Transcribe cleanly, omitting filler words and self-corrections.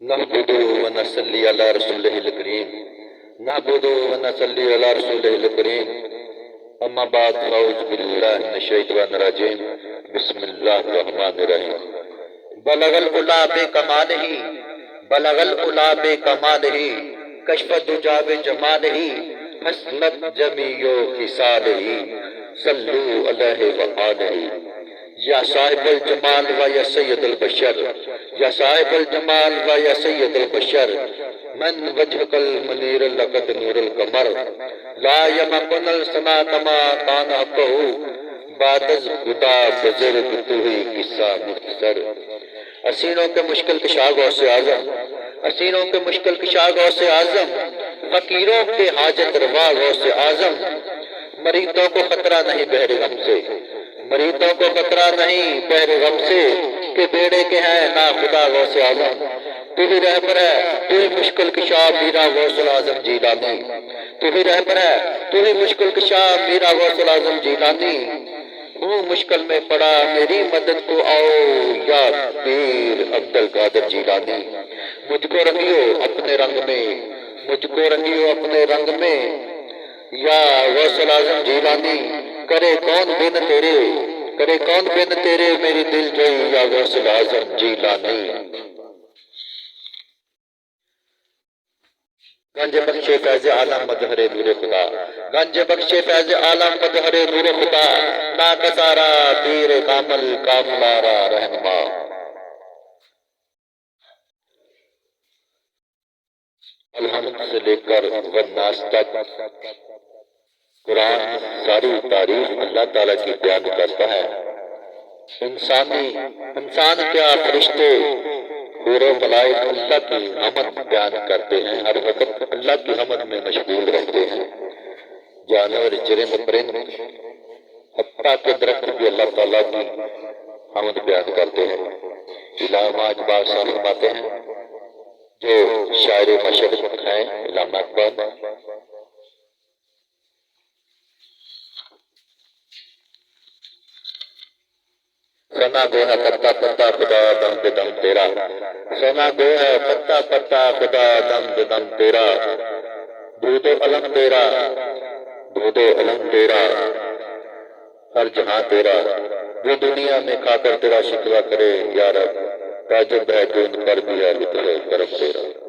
نحمده ونصلي على رسوله الكريم نحمده ونصلي على رسوله الكريم اما بعد فاعوذ بالله من الشیطان الرجیم بسم اللہ الرحمن الرحیم بلغ العلا بکمالہ بلغ العلا بکمالہ کشف الدجى بجمالہ حسنت جمیع خصالہ صلو علیہ وآلہ یا صاحب الجمال و یا سید البشر یا صاحب الجمال و یا سید البشر من وجهك المنیر لقد نور القمر لا یمکن السنا کما کان حقه بعد از خدا بزرگ تو ہی قصہ مختصر اسیروں کے مشکل کشا غوث اعظم اسیروں کے مشکل کشا غوث اعظم فقیروں کے حاجت روا غوث اعظم مریضوں کو خطرہ نہیں بحر غم سے مریضوں کو خطرہ نہیں بحر غم سے کہ بیڑے کے ہیں نا خدا غوث اعظم تو ہی رہبر ہے تو ہی مشکل کشا میرا غوث الاعظم جیلانی تو ہی رہبر ہے تو ہی مشکل کشا میرا غوث الاعظم جیلانی ہوں مشکل میں پڑا میری مدد کو آؤ یا پیر عبد القادر جیلانی مجھ کو رنگیو اپنے رنگ میں مجھ کو رنگیو اپنے رنگ میں یا غوث الاعظم جیلانی کرے کون بن تیرے کرے کون بن تیرے میری دل جوئی یا غوث الاعظم جیلانی گنج بخشے فیض عالم مظہر نور خدا گنج بخشے فیض عالم مظہر نور خدا نا کسارا تیر کامل کاملارا رہنما الحمد سے لے کر والناس تک قرآن ساری تاریخ اللہ تعالیٰ کی بیان کرتا ہے انسان کیا فرشتے حور و ملائک اللہ کی حمد بیان کرتے ہیں ہر وقت اللہ کی حمد میں مشغول رہتے ہیں جانور چرند پرند حتیٰ کہ درخت بھی اللہ تعالیٰ کی حمد بیان کرتے ہیں علامہ اقبال صاحب فرماتے ہیں جو شاعر مشرق ہیں علامہ اقبال سنا گو ہے پتا پتا خدا دم بے دم تیرا سنا گو ہے پتا پتا خدا دم بے دم تیرا دودھ و علم تیرا دودھ و علم تیرا ہر جہاں تیرا وہ دنیا میں کھا کر تیرا شکوہ کرے یا رب تعجب ہے کہ ان پر بھی ہے لطف کرم تیرا